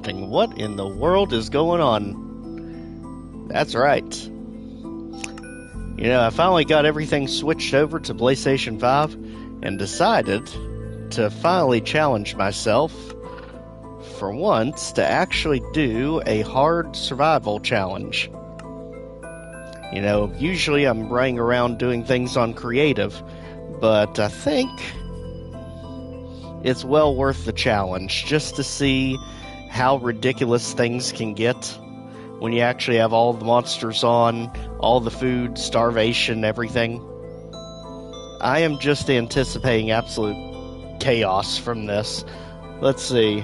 crafting. What in the world is going on? That's right. You know, I finally got everything switched over to PlayStation 5 and decided to finally challenge myself for once to actually do a hard survival challenge. You know, usually I'm running around doing things on creative, but I think it's well worth the challenge just to see how ridiculous things can get when you actually have all the monsters on, all the food, starvation, everything. I am just anticipating absolute chaos from this. Let's see.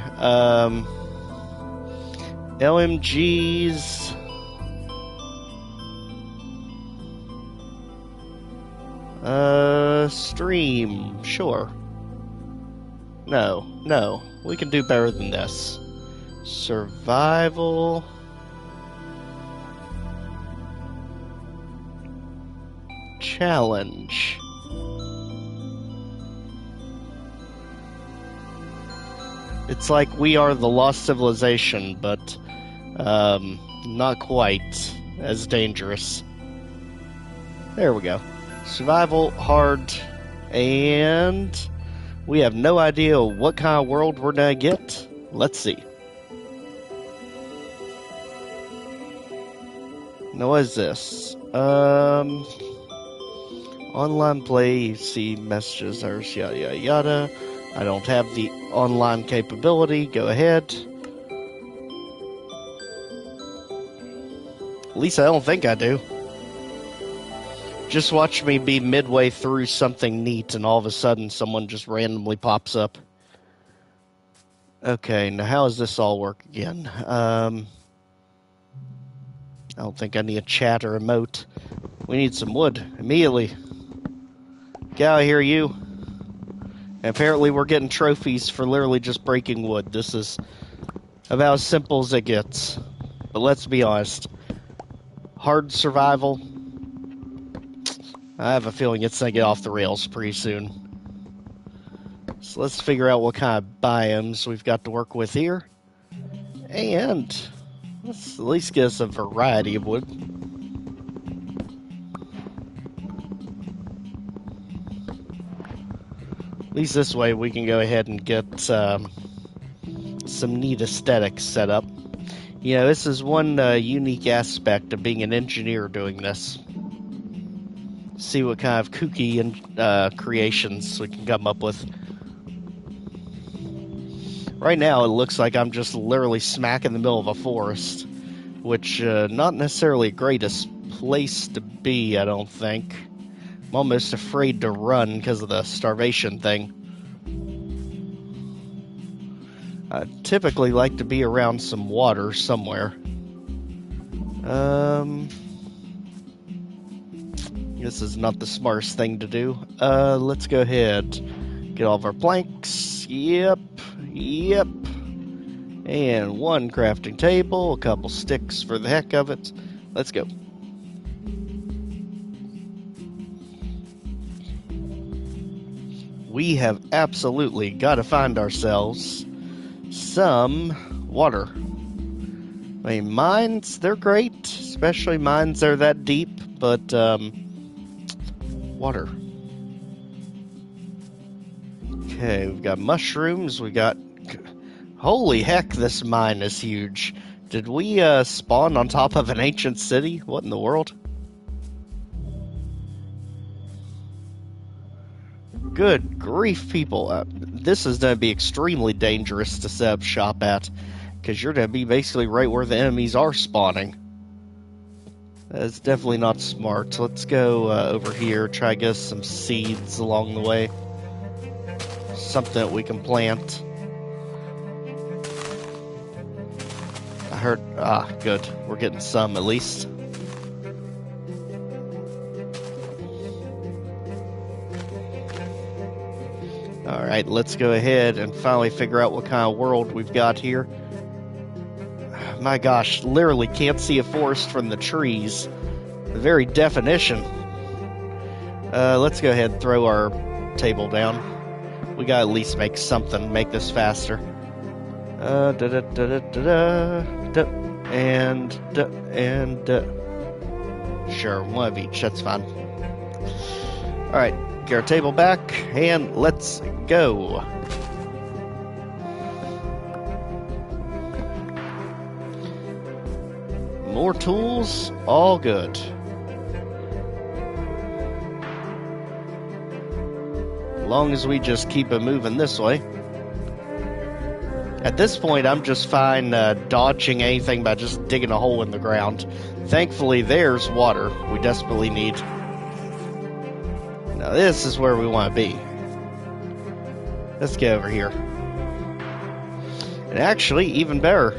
LMGs. Stream. Sure. No. We can do better than this. Survival. Challenge. It's like We Are the Lost Civilization, but not quite as dangerous. There we go. Survival, hard, and we have no idea what kind of world we're gonna get. Let's see. Now, what is this? Online play, you see messages, there's yada yada yada. I don't have the online capability. Go ahead. At least I don't think I do. Just watch me be midway through something neat and all of a sudden someone just randomly pops up. Okay, now how does this all work again? I don't think I need a chat or emote. We need some wood immediately. Get out of here, you. And apparently we're getting trophies for literally just breaking wood. This is about as simple as it gets. But let's be honest. Hard survival. I have a feeling it's going to get off the rails pretty soon. So let's figure out what kind of biomes we've got to work with here. And let's at least get us a variety of wood. At least this way we can go ahead and get some neat aesthetics set up. You know, this is one unique aspect of being an engineer doing this. See what kind of kooky and creations we can come up with. Right now it looks like I'm just literally smack in the middle of a forest, which not necessarily the greatest place to be, I don't think. I'm almost afraid to run because of the starvation thing. I typically like to be around some water somewhere. This is not the smartest thing to do. Let's go ahead. Get all of our planks. Yep. And one crafting table, a couple sticks for the heck of it. Let's go. We have absolutely got to find ourselves some water. I mean, mines, they're great, especially mines that are that deep, but water. Okay, we've got mushrooms, we got... Holy heck, this mine is huge. Did we spawn on top of an ancient city? What in the world? Good grief, people. This is going to be extremely dangerous to set up shop at, because you're going to be basically right where the enemies are spawning. That's definitely not smart. Let's go over here, try to get us some seeds along the way. Something that we can plant. I heard... good. We're getting some, at least. Alright, let's go ahead and finally figure out what kind of world we've got here. My gosh, literally can't see a forest from the trees. The very definition. Let's go ahead and throw our table down. We gotta at least make something, make this faster. Da da da da da da, and sure, one of each. That's fine. All right, get our table back and let's go. More tools, all good. As long as we just keep it moving this way. At this point, I'm just fine dodging anything by just digging a hole in the ground. Thankfully, there's water we desperately need. Now, this is where we want to be. Let's get over here. And actually, even better,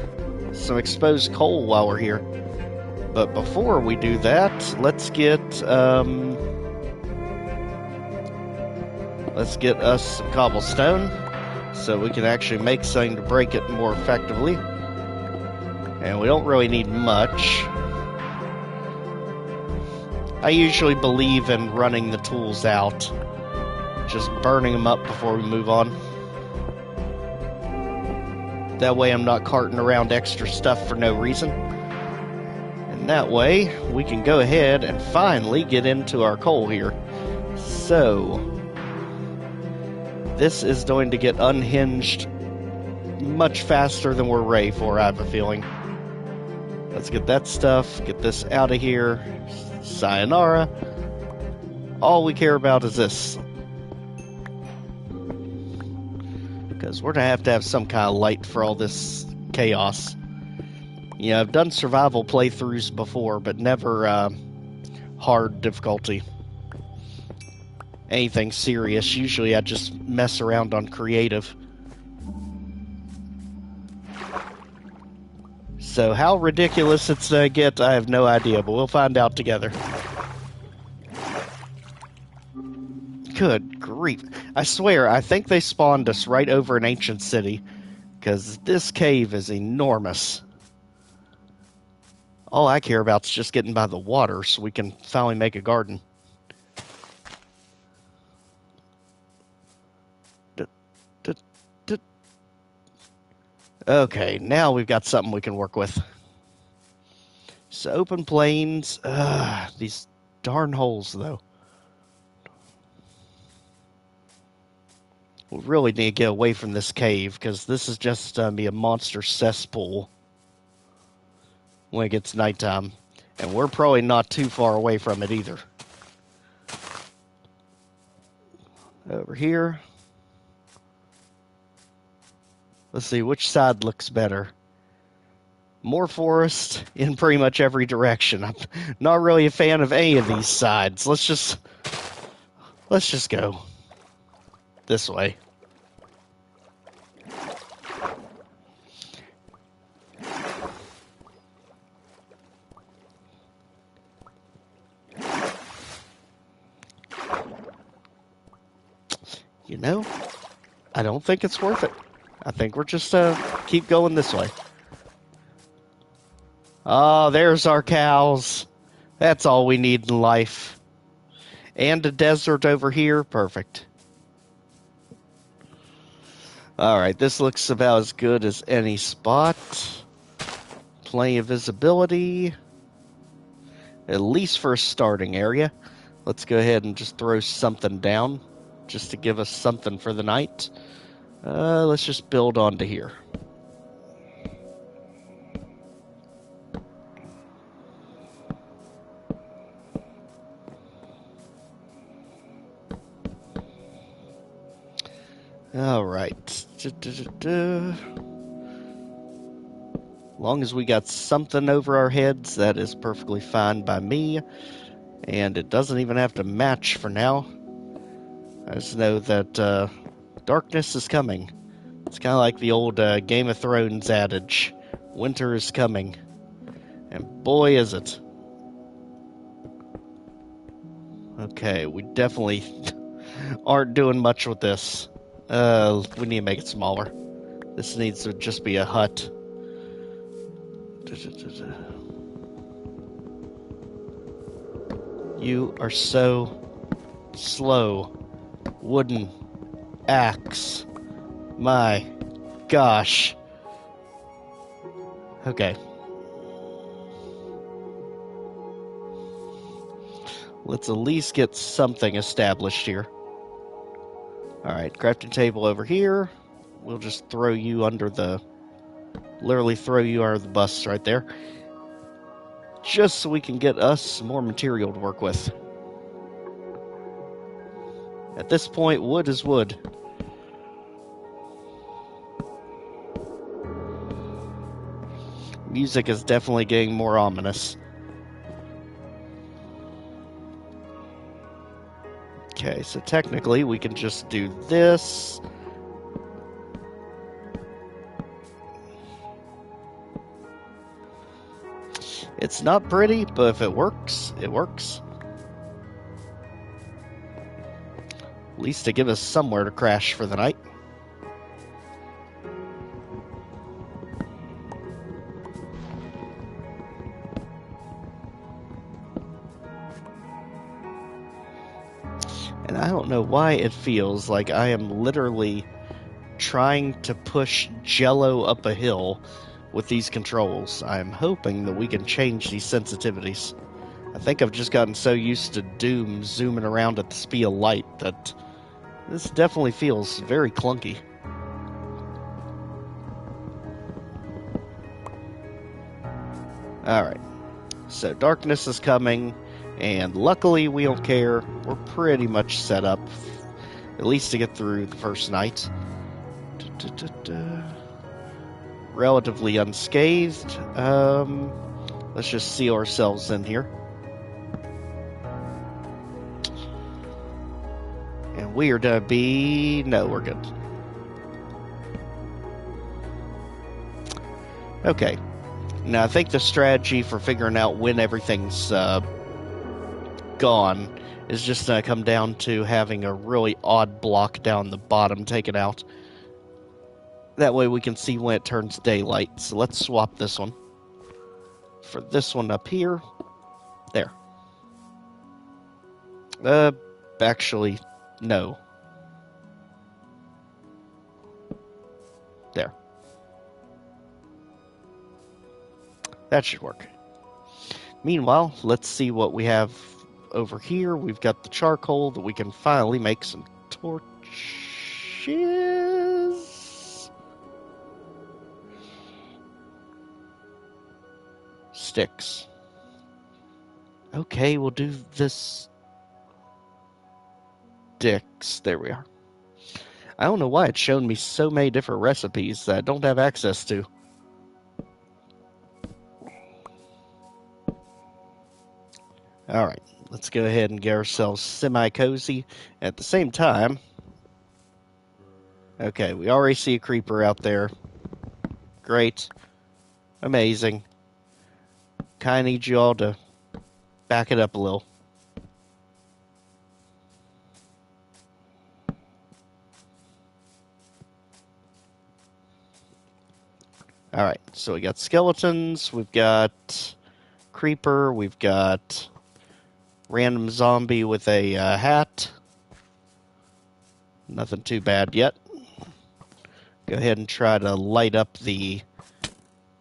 some exposed coal while we're here. But before we do that, let's get us some cobblestone so we can actually make something to break it more effectively. And we don't really need much. I usually believe in running the tools out, just burning them up before we move on. That way I'm not carting around extra stuff for no reason. And that way we can go ahead and finally get into our coal here. So this is going to get unhinged much faster than we're ready for, I have a feeling. Let's get that stuff, get this out of here. Sayonara. All we care about is this. Because we're going to have some kind of light for all this chaos. You know, I've done survival playthroughs before, but never hard difficulty. Anything serious. Usually I just mess around on creative. So how ridiculous it's going to get, I have no idea, but we'll find out together. Good grief. I swear, I think they spawned us right over an ancient city, because this cave is enormous. All I care about is just getting by the water so we can finally make a garden. Okay, now we've got something we can work with. So open plains. These darn holes, though. We really need to get away from this cave, because this is just going to be a monster cesspool when it gets nighttime. And we're probably not too far away from it either. Over here. Let's see, which side looks better? More forest in pretty much every direction. I'm not really a fan of any of these sides. Let's just go this way. You know, I don't think it's worth it. I think we're just keep going this way. Oh, there's our cows. That's all we need in life. And a desert over here. Perfect. Alright, this looks about as good as any spot. Plenty of visibility. At least for a starting area. Let's go ahead and just throw something down, just to give us something for the night. Let's just build onto here. All right. Long as we got something over our heads, that is perfectly fine by me. And it doesn't even have to match for now. I just know that darkness is coming. It's kind of like the old Game of Thrones adage. Winter is coming. And boy, is it. Okay, we definitely aren't doing much with this. We need to make it smaller. This needs to just be a hut. You are so slow. Wooden axe. My gosh. Okay. Let's at least get something established here. Alright, crafting table over here. We'll just throw you under the... literally throw you under the bus right there. Just so we can get us some more material to work with. At this point, wood is wood. Music is definitely getting more ominous. Okay, so technically we can just do this. It's not pretty, but if it works, it works. At least to give us somewhere to crash for the night. And I don't know why it feels like I am literally trying to push Jello up a hill with these controls. I'm hoping that we can change these sensitivities. I think I've just gotten so used to Doom zooming around at the speed of light that this definitely feels very clunky. Alright, so darkness is coming, and luckily we don't care. We're pretty much set up, at least to get through the first night. Relatively unscathed. Let's just seal ourselves in here. And we are gonna be... no, we're good. Okay. Now, I think the strategy for figuring out when everything's gone is just going to come down to having a really odd block down the bottom taken out. That way we can see when it turns daylight. So let's swap this one for this one up here. There. Actually, no. There. That should work. Meanwhile, let's see what we have over here. We've got the charcoal that we can finally make some torches. Sticks. Okay, we'll do this. Sticks. There we are. I don't know why it's shown me so many different recipes that I don't have access to. Alright, let's go ahead and get ourselves semi-cozy. At the same time... okay, we already see a creeper out there. Great. Amazing. Kinda need you all to back it up a little. Alright, so we got skeletons, we've got creeper, we've got random zombie with a hat. Nothing too bad yet. Go ahead and try to light up the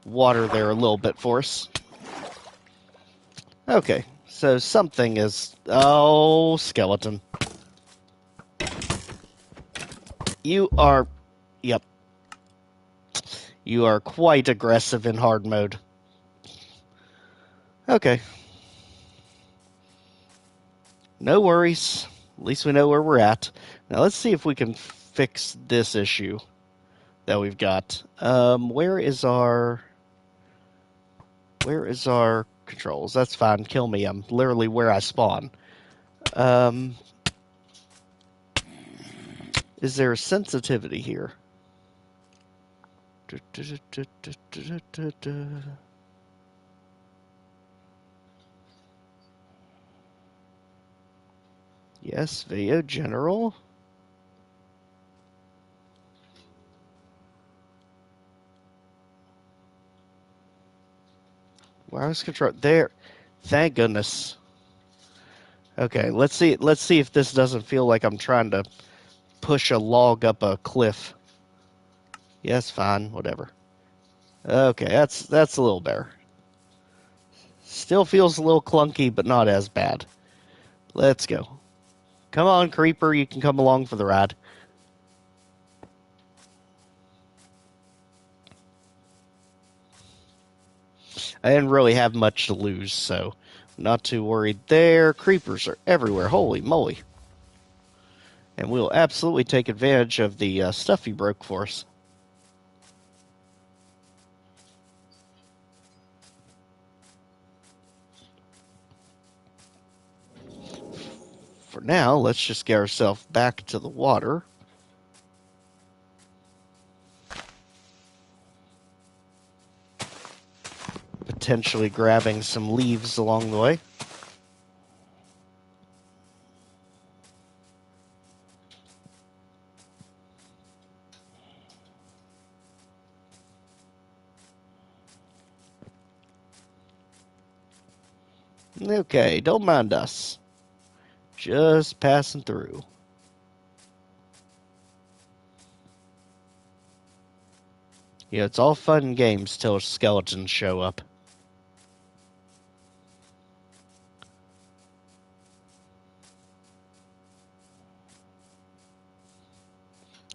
water there a little bit for us. Okay, so something is... oh, skeleton. You are... yep. You are quite aggressive in hard mode. Okay. No worries. At least we know where we're at. Now let's see if we can fix this issue that we've got. Where is our controls? That's fine. Kill me. I'm literally where I spawn. Is there a sensitivity here? Yes, video general. Wireless control there. Thank goodness. Okay, let's see if this doesn't feel like I'm trying to push a log up a cliff. Yes, fine, whatever. Okay, that's a little better. Still feels a little clunky, but not as bad. Let's go. Come on, Creeper, you can come along for the ride. I didn't really have much to lose, so not too worried there. Creepers are everywhere. Holy moly. And we'll absolutely take advantage of the stuff he broke for us. For now, let's just get ourselves back to the water. Potentially grabbing some leaves along the way. Okay, don't mind us. Just passing through. Yeah, it's all fun and games till skeletons show up.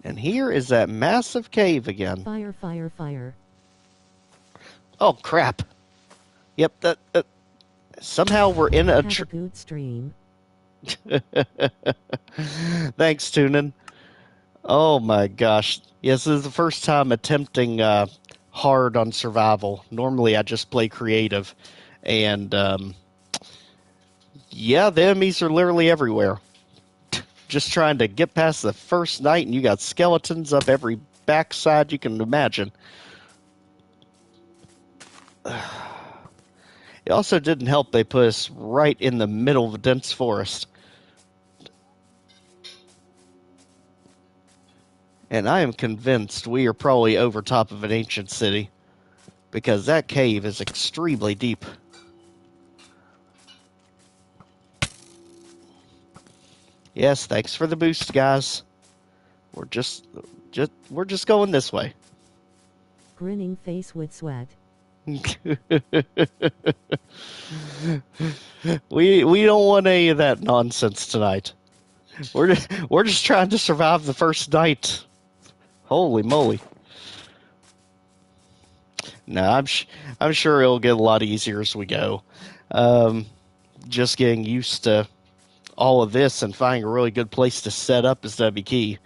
And here is that massive cave again. Fire, fire, fire. Oh, crap. Yep, that somehow we're in a... Have a good stream. Thanks, Tunin. Oh my gosh. Yes, this is the first time attempting hard on survival. Normally I just play creative. And yeah, the enemies are literally everywhere. Just trying to get past the first night, and you got skeletons up every backside you can imagine. It also didn't help they put us right in the middle of a dense forest. And I am convinced we are probably over top of an ancient city, because that cave is extremely deep. Yes, thanks for the boost, guys. We're just going this way. Grinning face with sweat. We don't want any of that nonsense tonight. We're just trying to survive the first night. Holy moly! No, I'm sure it'll get a lot easier as we go. Just getting used to all of this and finding a really good place to set up is gonna be key.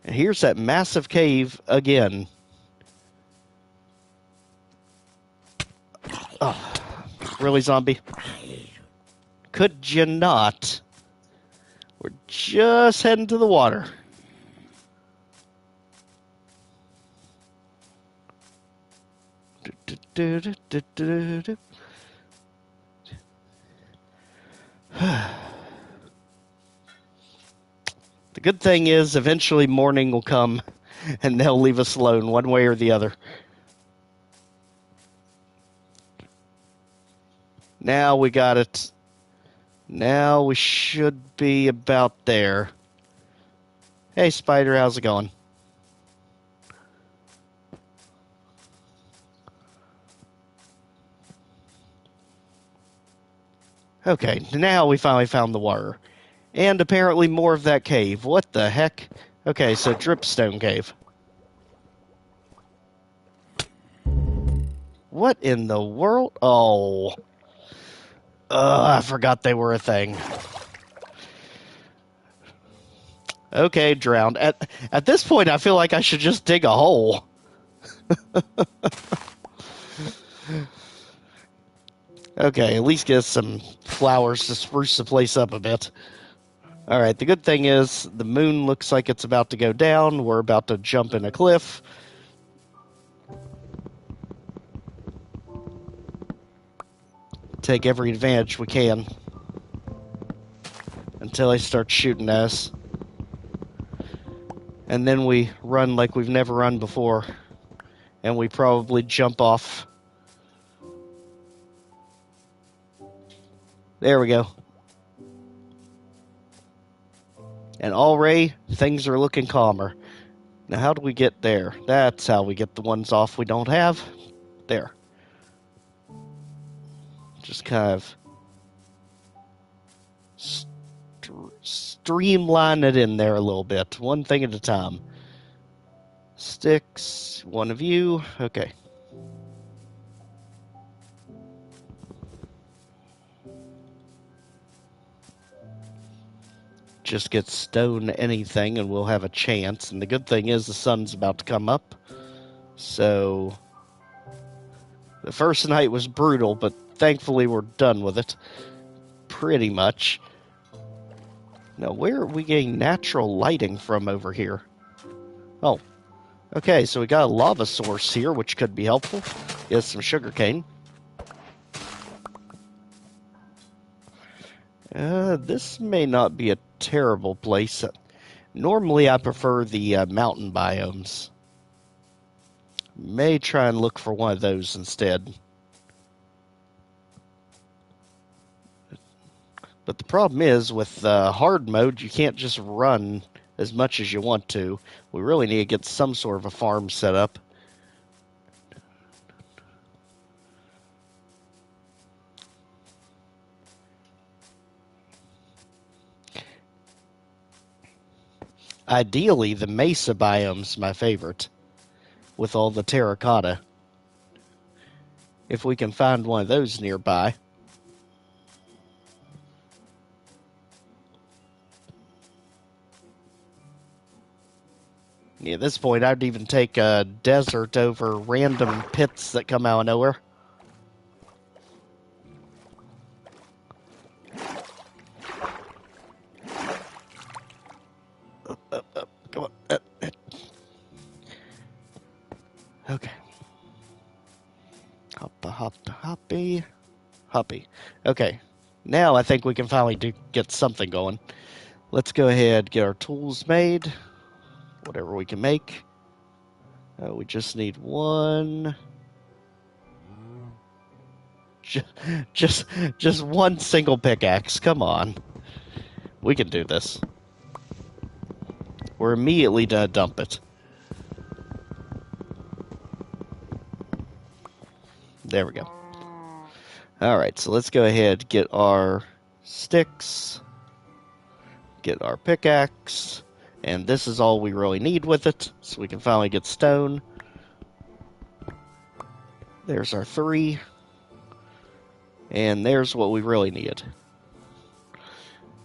And here's that massive cave again. Oh, really, zombie? Could you not? We're just heading to the water. The good thing is, eventually morning will come, and they'll leave us alone one way or the other. Now we got it. Now we should be about there. Hey, Spider, how's it going? Okay, now we finally found the water. And apparently more of that cave. What the heck? Okay, so Dripstone Cave. What in the world? Oh. I forgot they were a thing. Okay, drowned. At this point, I feel like I should just dig a hole. Okay, at least get some flowers to spruce the place up a bit. Alright, the good thing is the moon looks like it's about to go down. We're about to jump in a cliff. Take every advantage we can until they start shooting us. And then we run like we've never run before. And we probably jump off. There we go. And already, things are looking calmer. Now, how do we get there? That's how we get the ones off we don't have. There. Just kind of streamline it in there a little bit. One thing at a time. Sticks. One of you. Okay. Just get stone anything and we'll have a chance. And the good thing is the sun's about to come up. So the first night was brutal, but thankfully we're done with it. Pretty much. Now, where are we getting natural lighting from over here? Oh. Okay, so we got a lava source here, which could be helpful. Get some sugarcane. This may not be a terrible place. Normally, I prefer the mountain biomes. May try and look for one of those instead. But the problem is, with hard mode, you can't just run as much as you want to. We really need to get some sort of a farm set up. Ideally, the mesa biome's my favorite, with all the terracotta. If we can find one of those nearby. Yeah, at this point, I'd even take a desert over random pits that come out of nowhere. Up. Come on. Okay. Hoppy. Okay. Now I think we can finally get something going. Let's go ahead, get our tools made. Whatever we can make. We just need one. Just one single pickaxe. Come on. We can do this. We're immediately gonna dump it. There we go. Alright, so let's go ahead, get our sticks, get our pickaxe, and this is all we really need with it, so we can finally get stone. There's our 3. And there's what we really needed.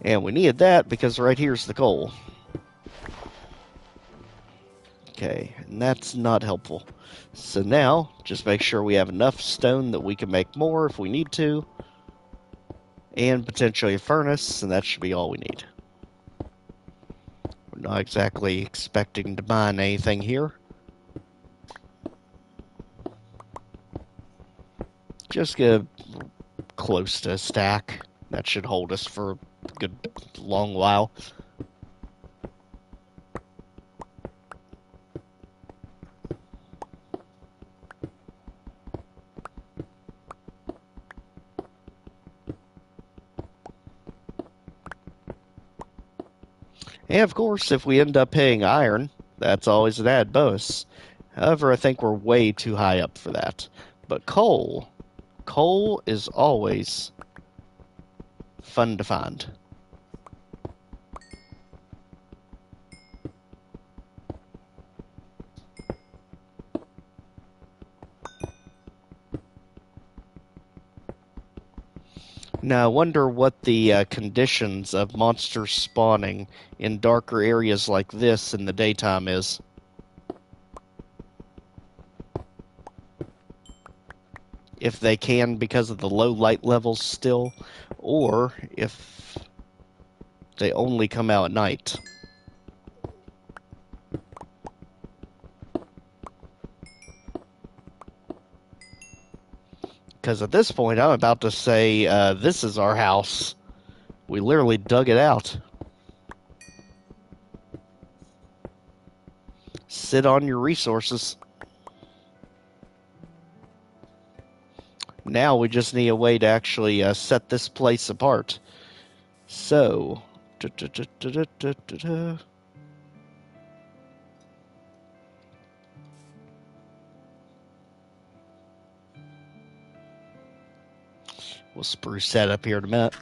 And we needed that because right here's the coal. Okay, and that's not helpful. So now, just make sure we have enough stone that we can make more if we need to. And potentially a furnace, and that should be all we need. We're not exactly expecting to mine anything here. Just get close to a stack. That should hold us for a good long while. And of course, if we end up paying iron, that's always an added bonus. However, I think we're way too high up for that. But coal is always fun to find. Now, I wonder what the conditions of monsters spawning in darker areas like this in the daytime is. If they can because of the low light levels still, or if they only come out at night. Because at this point, I'm about to say, this is our house. We literally dug it out. Sit on your resources. Now we just need a way to actually set this place apart. So, We'll spruce that up here in a minute.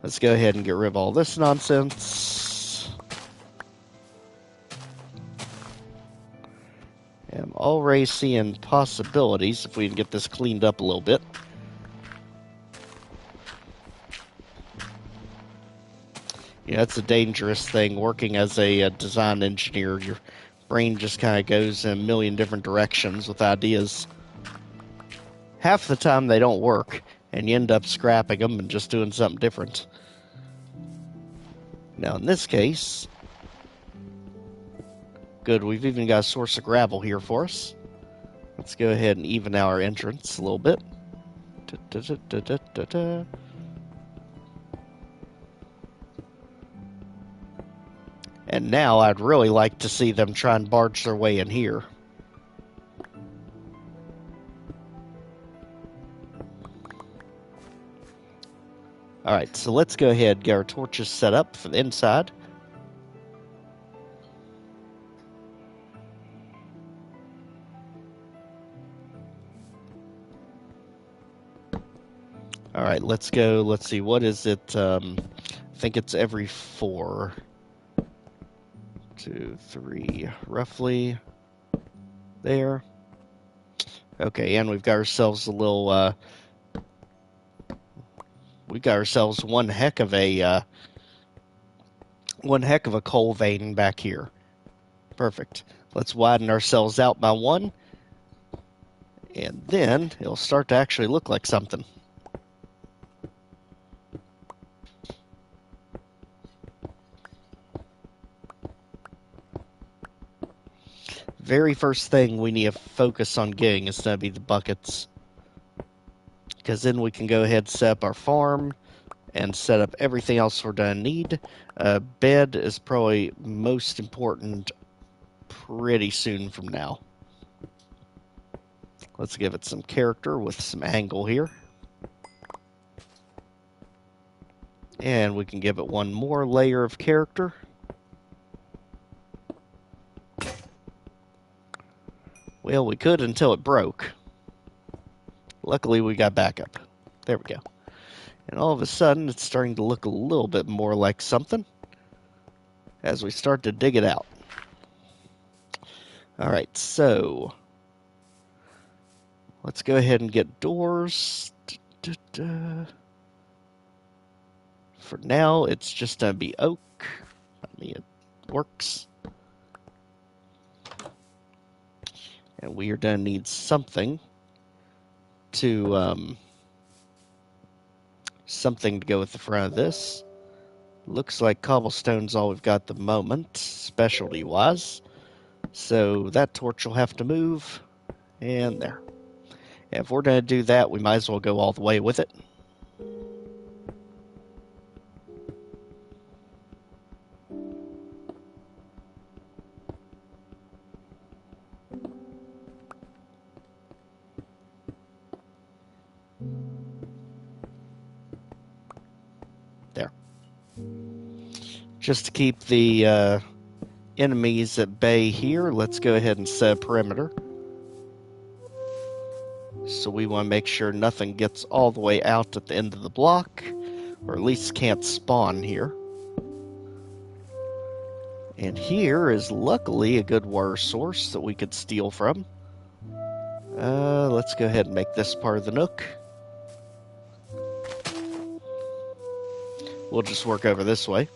Let's go ahead and get rid of all this nonsense. I'm already seeing possibilities if we can get this cleaned up a little bit. Yeah, that's a dangerous thing, working as a design engineer. Your brain just kind of goes in a million different directions with ideas. Half the time they don't work, and you end up scrapping them and just doing something different. Now in this case, good, we've even got a source of gravel here for us. Let's go ahead and even out our entrance a little bit. And now I'd really like to see them try and barge their way in here. Alright, so let's go ahead and get our torches set up for the inside. Alright, let's go. Let's see, what is it? I think it's every 4. 2, 3, roughly. There. Okay, and we've got ourselves a little, we got ourselves one heck of a coal vein back here. Perfect. Let's widen ourselves out by 1, and then it'll start to actually look like something. Very first thing we need to focus on getting is going to be the buckets, because then we can go ahead and set up our farm and set up everything else we're going to need. Bed is probably most important pretty soon from now. Let's give it some character with some angle here. And we can give it one more layer of character. Well, we could until it broke. Luckily, we got backup. There we go. And all of a sudden, it's starting to look a little bit more like something as we start to dig it out. Alright, so let's go ahead and get doors. For now, it's just going to be oak. I mean, it works. And we are going to need something to go with the front of this. Looks like cobblestone's all we've got at the moment, specialty-wise. So that torch will have to move. And there. And if we're going to do that, we might as well go all the way with it. There. Just to keep the enemies at bay here, let's go ahead and set a perimeter. So we want to make sure nothing gets all the way out at the end of the block, or at least can't spawn here. And here is luckily a good water source that we could steal from. Let's go ahead and make this part of the nook. We'll just work over this way.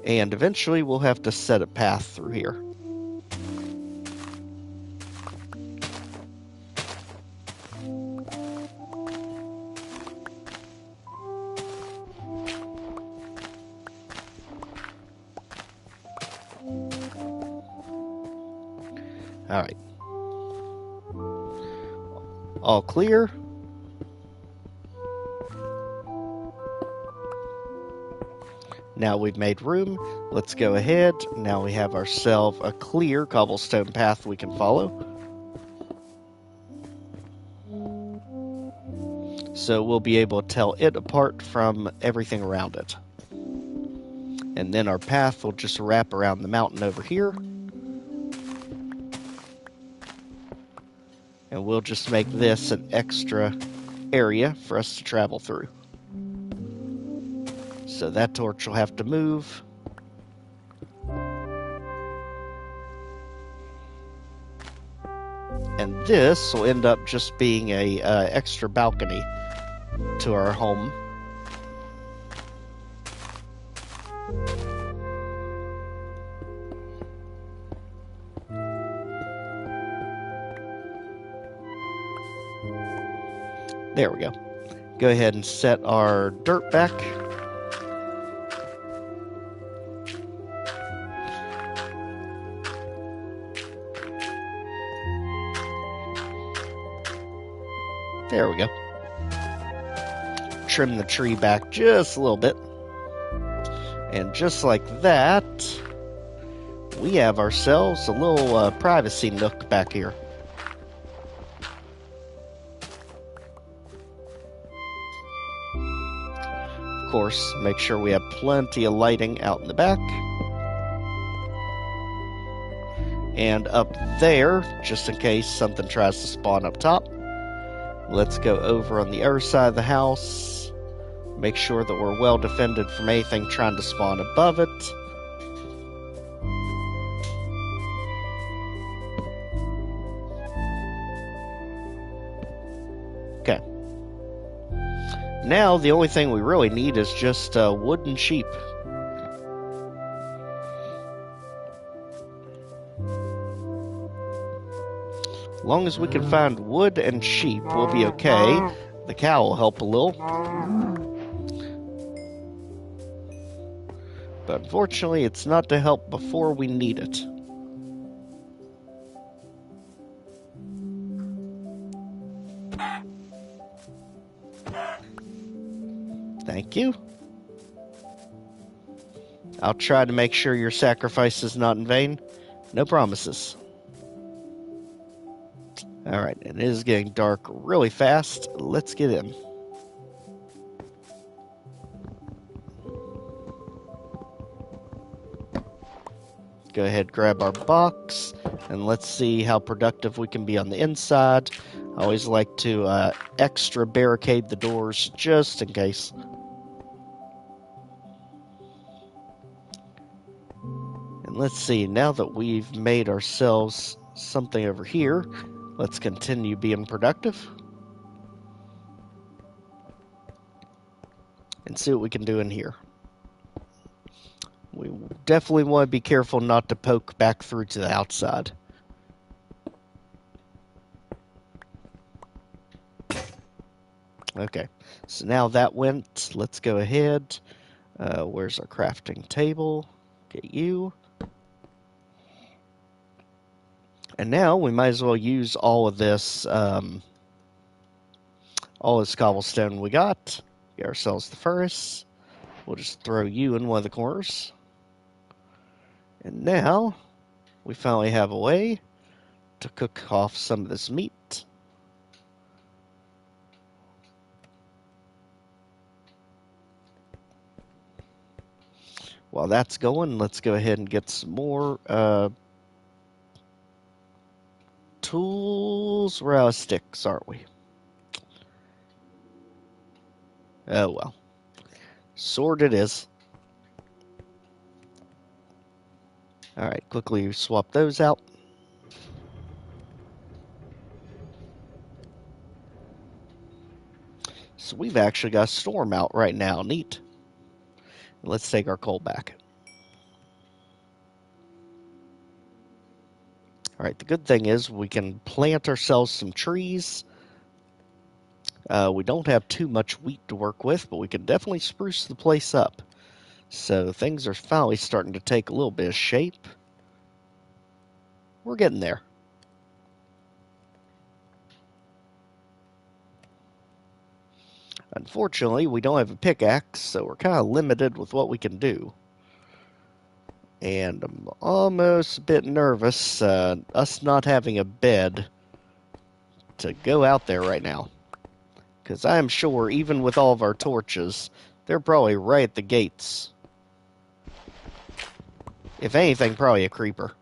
And eventually we'll have to set a path through here. Alright. All clear. Now we've made room. Let's go ahead. Now we have ourselves a clear cobblestone path we can follow. So we'll be able to tell it apart from everything around it. And then our path will just wrap around the mountain over here. And we'll just make this an extra area for us to travel through. So that torch will have to move. And this will end up just being a extra balcony to our home. There we go. Go ahead and set our dirt back. There we go. Trim the tree back just a little bit. And just like that, we have ourselves a little privacy nook back here. Of course, make sure we have plenty of lighting out in the back. And up there, just in case something tries to spawn up top. Let's go over on the other side of the house. Make sure that we're well defended from anything trying to spawn above it. Okay. Now, the only thing we really need is just wooden sheep. As long as we can find wood and sheep, we'll be okay. The cow will help a little. But unfortunately, it's not to help before we need it. Thank you. I'll try to make sure your sacrifice is not in vain. No promises. Alright, it is getting dark really fast. Let's get in. Go ahead, grab our box, and let's see how productive we can be on the inside. I always like to extra barricade the doors just in case. And let's see, now that we've made ourselves something over here, let's continue being productive. And see what we can do in here. We definitely want to be careful not to poke back through to the outside. Okay, so now that went, let's go ahead. Where's our crafting table? Get you. And now we might as well use all of this cobblestone we got. Get ourselves the furnace. We'll just throw you in one of the corners. And now we finally have a way to cook off some of this meat. While that's going, let's go ahead and get some more tools. We're out of sticks, aren't we? Oh well. Sword it is. Alright, quickly swap those out. So we've actually got a storm out right now. Neat. Let's take our coal back. Alright, the good thing is we can plant ourselves some trees. We don't have too much wheat to work with, but we can definitely spruce the place up. So things are finally starting to take a little bit of shape. We're getting there. Unfortunately, we don't have a pickaxe, so we're kind of limited with what we can do. And I'm almost a bit nervous, us not having a bed to go out there right now. Because I am sure, even with all of our torches, they're probably right at the gates. If anything, probably a creeper.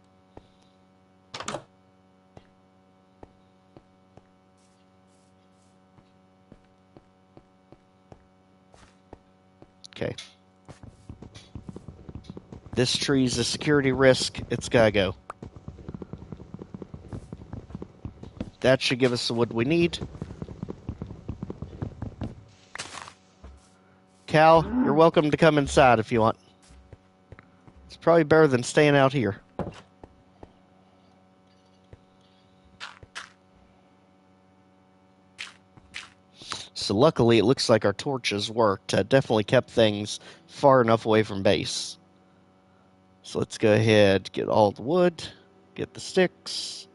Okay. This tree's a security risk. It's gotta go. That should give us the wood we need. Cal, you're welcome to come inside if you want. It's probably better than staying out here. So luckily, it looks like our torches worked. Definitely kept things far enough away from base. So let's go ahead, get all the wood, get the sticks.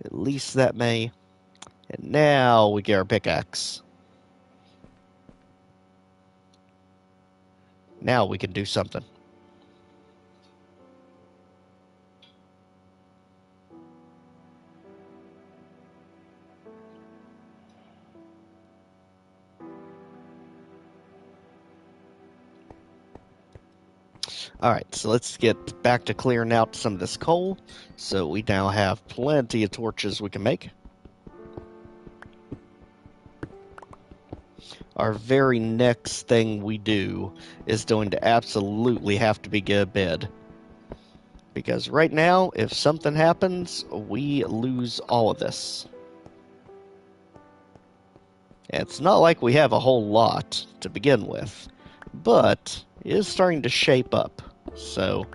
At least that may. And now we get our pickaxe. Now we can do something. Alright, so let's get back to clearing out some of this coal. So we now have plenty of torches we can make. Our very next thing we do is going to absolutely have to be get a bed. Because right now, if something happens, we lose all of this. And it's not like we have a whole lot to begin with, but it is starting to shape up. So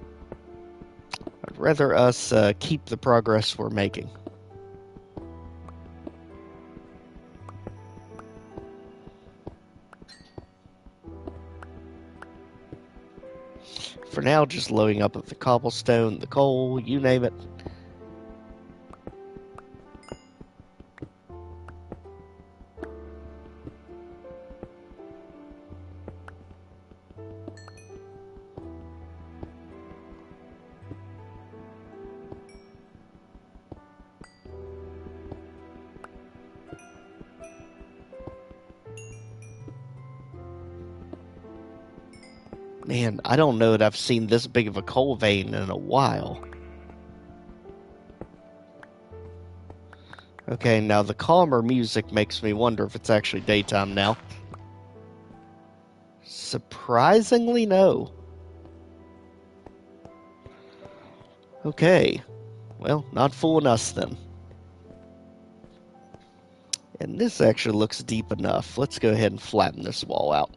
I'd rather us keep the progress we're making. For now, just loading up with the cobblestone, the coal, you name it. Man, I don't know that I've seen this big of a coal vein in a while. Okay, now the calmer music makes me wonder if it's actually daytime now. Surprisingly, no. Okay, well, not fooling us then. And this actually looks deep enough. Let's go ahead and flatten this wall out.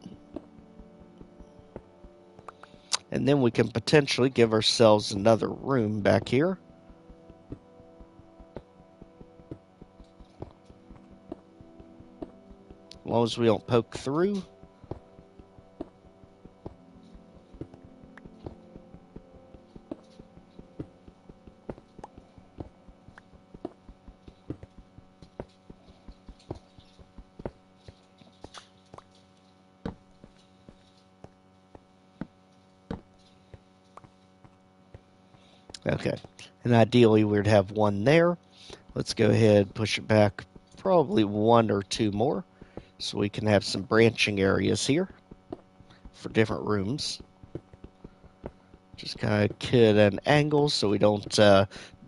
And then we can potentially give ourselves another room back here. As long as we don't poke through. Okay, and ideally we'd have one there. Let's go ahead, push it back probably one or two more, so we can have some branching areas here for different rooms. Just kind of get an angle so we don't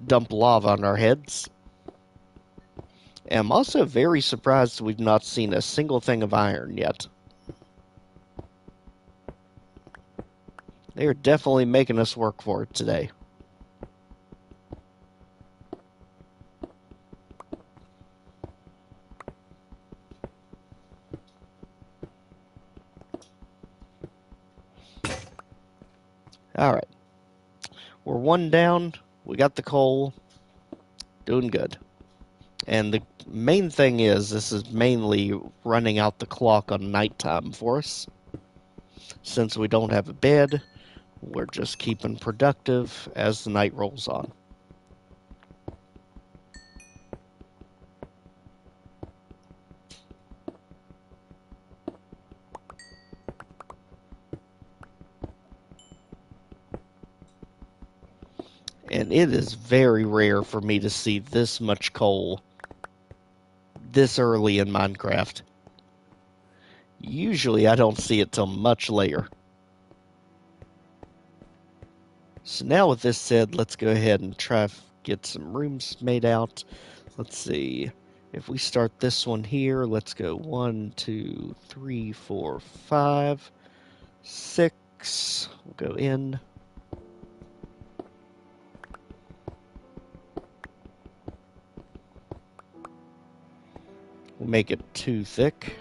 dump lava on our heads. And I'm also very surprised we've not seen a single thing of iron yet. They're definitely making us work for it today. Alright. We're one down. We got the coal. Doing good. And the main thing is, this is mainly running out the clock on nighttime for us. Since we don't have a bed, we're just keeping productive as the night rolls on. And it is very rare for me to see this much coal this early in Minecraft. Usually I don't see it till much later. So now with this said, let's go ahead and try to get some rooms made out. Let's see. If we start this one here, let's go 1, 2, 3, 4, 5. 6. We'll go in. We'll make it too thick.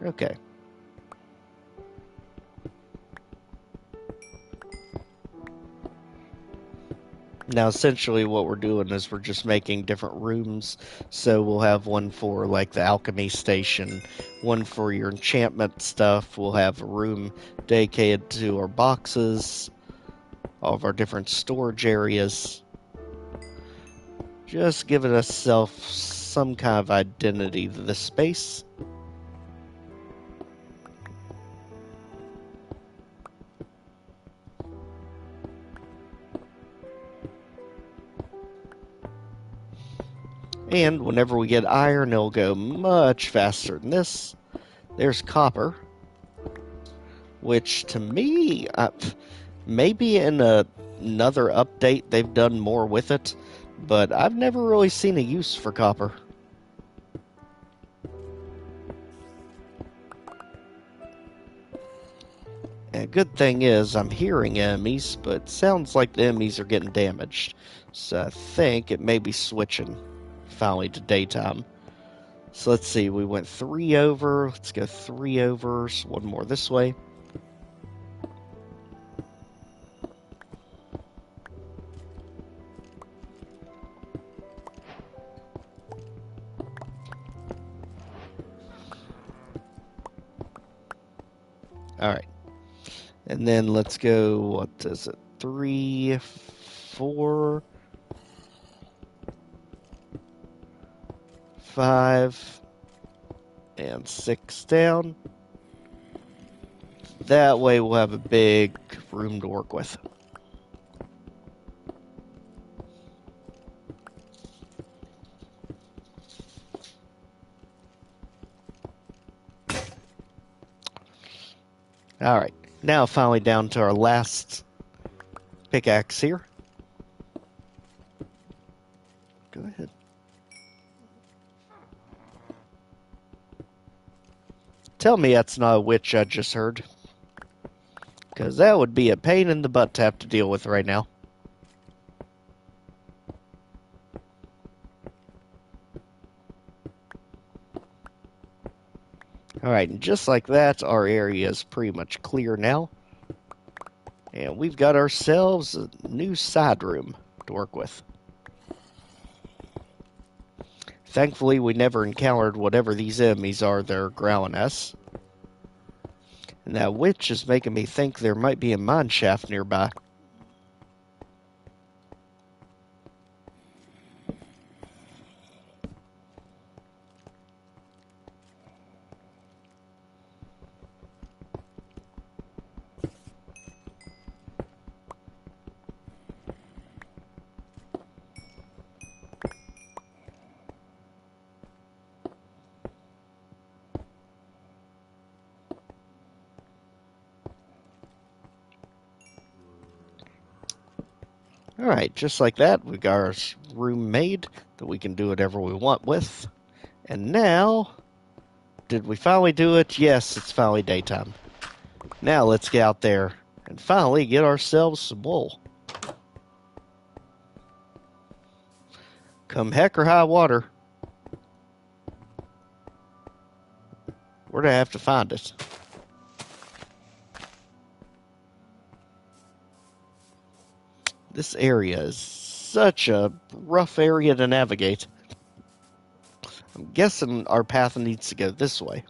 Okay. Now, essentially what we're doing is we're just making different rooms. So we'll have one for like the alchemy station, one for your enchantment stuff. We'll have a room dedicated to our boxes, all of our different storage areas. Just giving ourselves some kind of identity to this space. And whenever we get iron, it'll go much faster than this. There's copper, which to me, maybe in another update they've done more with it, but I've never really seen a use for copper. And a good thing is I'm hearing enemies, but it sounds like the enemies are getting damaged. So I think it may be switching finally to daytime. So let's see, we went 3 over. Let's go 3 over, so one more this way. Alright. And then let's go, what is it? 3, 4, 5, and 6 down. That way we'll have a big room to work with. Alright, now finally down to our last pickaxe here. Go ahead. Tell me that's not a witch I just heard. Because that would be a pain in the butt to have to deal with right now. Alright, and just like that, our area is pretty much clear now. And we've got ourselves a new side room to work with. Thankfully, we never encountered whatever these enemies are that are growling us. And that witch is making me think there might be a mine shaft nearby. Alright, just like that, we got our room made that we can do whatever we want with. And now, did we finally do it? Yes, it's finally daytime. Now let's get out there and finally get ourselves some wool. Come heck or high water, we're going to have to find it. This area is such a rough area to navigate. I'm guessing our path needs to go this way.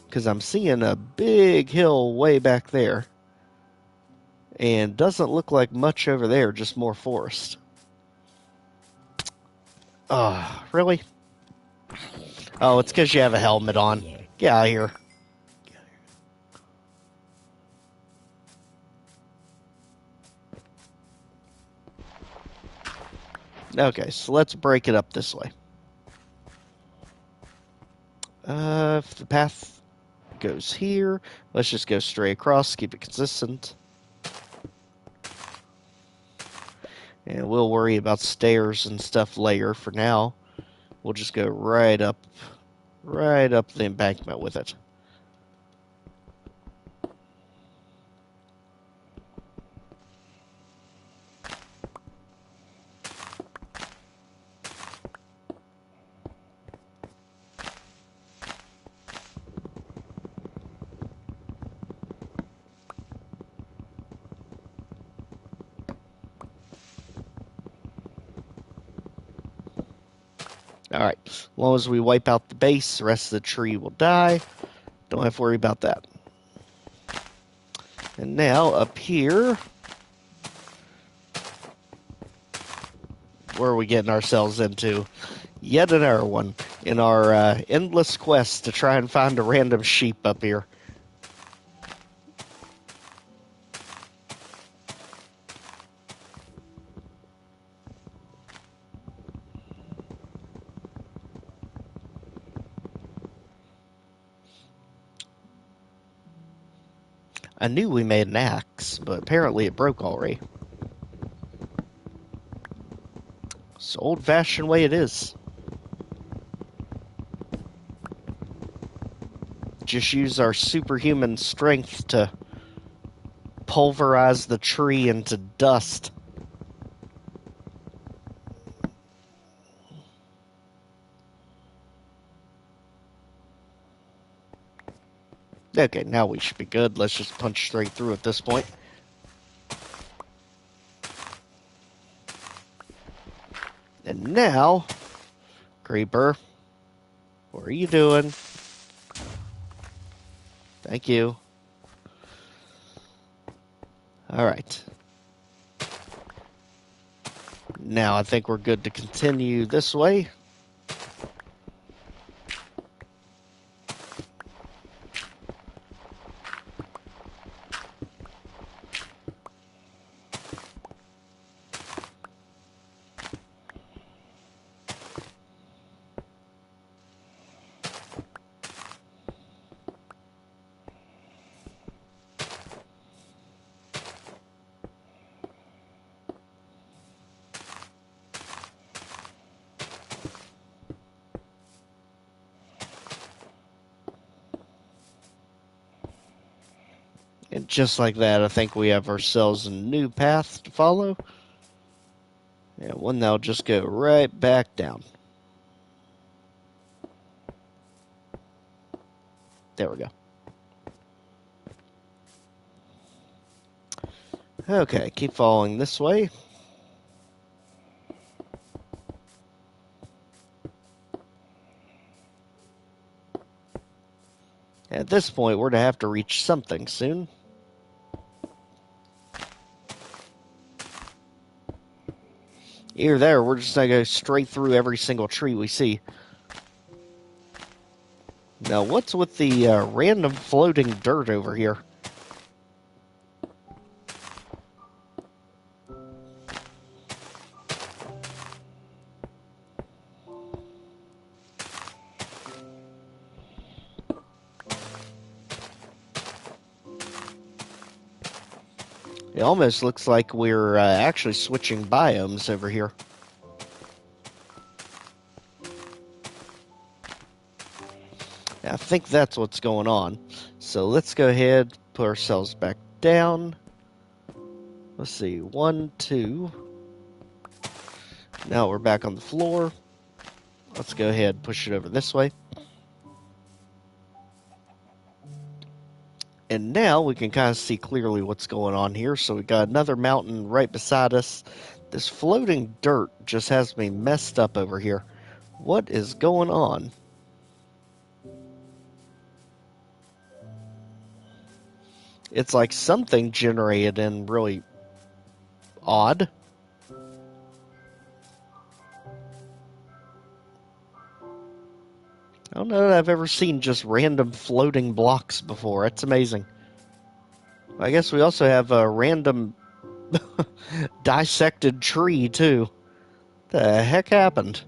Because I'm seeing a big hill way back there. And doesn't look like much over there, just more forest. Really? Oh, it's because you have a helmet on. Get out of here. Okay, so let's break it up this way. If the path goes here. Let's just go straight across, keep it consistent. And we'll worry about stairs and stuff later. For now, we'll just go right up the embankment with it. Alright, as long as we wipe out the base, the rest of the tree will die. Don't have to worry about that. And now, up here, where are we getting ourselves into? Yet another one in our endless quest to try and find a random sheep up here. I knew we made an axe, but apparently it broke already. It's the old-fashioned way it is. Just use our superhuman strength to pulverize the tree into dust. Okay, now we should be good. Let's just punch straight through at this point. And now, Creeper, what are you doing? Thank you. Alright. Now I think we're good to continue this way. And just like that, I think we have ourselves a new path to follow. And one that'll just go right back down. There we go. Okay, keep following this way. At this point, we're going to have to reach something soon. Either there, we're just going to go straight through every single tree we see. Now, what's with the random floating dirt over here? It almost looks like we're actually switching biomes over here. I think that's what's going on. So let's go ahead, put ourselves back down. Let's see, 1, 2. Now we're back on the floor. Let's go ahead and push it over this way. And now we can kind of see clearly what's going on here. So we got another mountain right beside us. This floating dirt just has me messed up over here. What is going on? It's like something generated and really odd. I don't know that I've ever seen just random floating blocks before. That's amazing. I guess we also have a random dissected tree, too. The heck happened?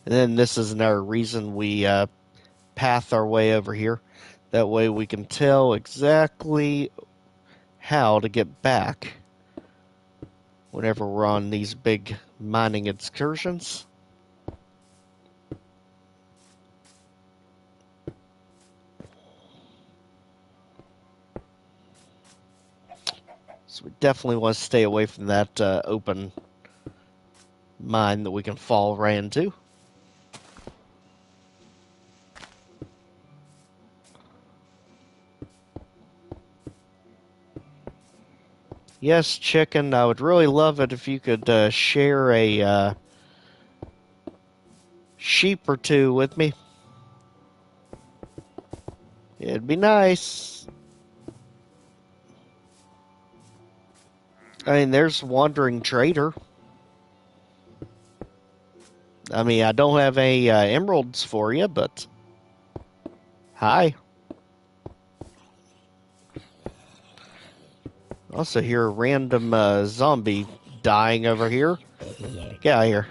And then this is another reason we path our way over here. That way we can tell exactly how to get back whenever we're on these big mining excursions. So we definitely want to stay away from that open mine that we can fall right into. Yes, chicken, I would really love it if you could share a sheep or two with me. It'd be nice. I mean, there's Wandering Trader. I mean, I don't have any emeralds for you, but hi. Also hear a random zombie dying over here. Get out of here.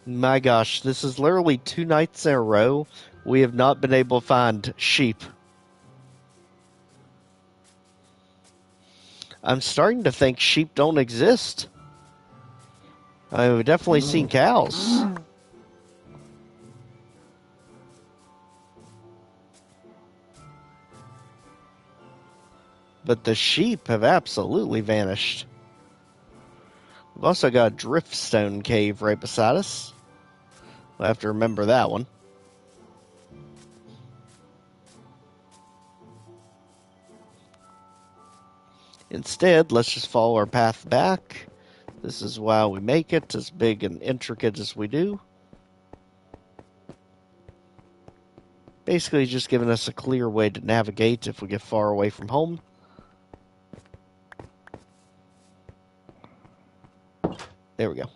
My gosh, this is literally 2 nights in a row we have not been able to find sheep. I'm starting to think sheep don't exist. I mean, we've definitely seen cows. But the sheep have absolutely vanished. We've also got a driftstone cave right beside us. We'll have to remember that one. Instead, let's just follow our path back. This is why we make it as big and intricate as we do. Basically just giving us a clear way to navigate if we get far away from home. There we go.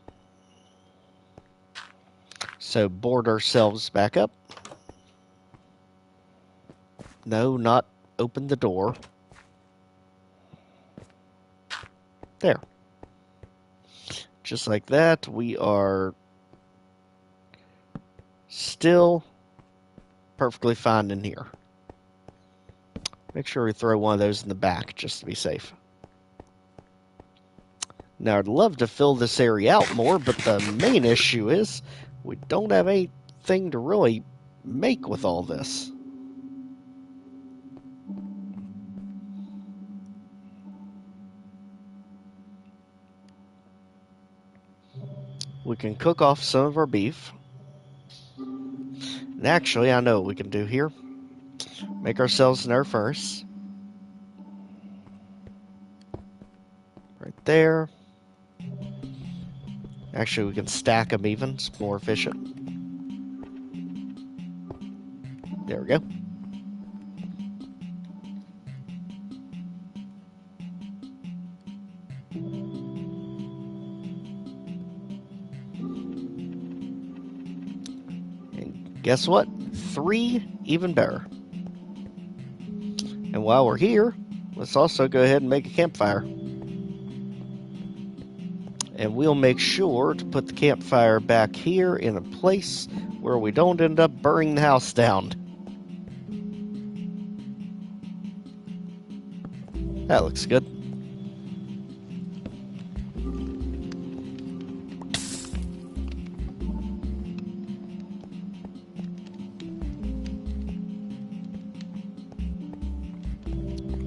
So board ourselves back up. No, not open the door. There. Just like that, we are still perfectly fine in here. Make sure we throw one of those in the back just to be safe. Now, I'd love to fill this area out more, but the main issue is we don't have anything to really make with all this. We can cook off some of our beef. And actually, I know what we can do here. Make ourselves an air furnace. Right there. Actually, we can stack them even. It's more efficient. There we go. And guess what? 3 even better. And while we're here, let's also go ahead and make a campfire. And we'll make sure to put the campfire back here in a place where we don't end up burning the house down. That looks good.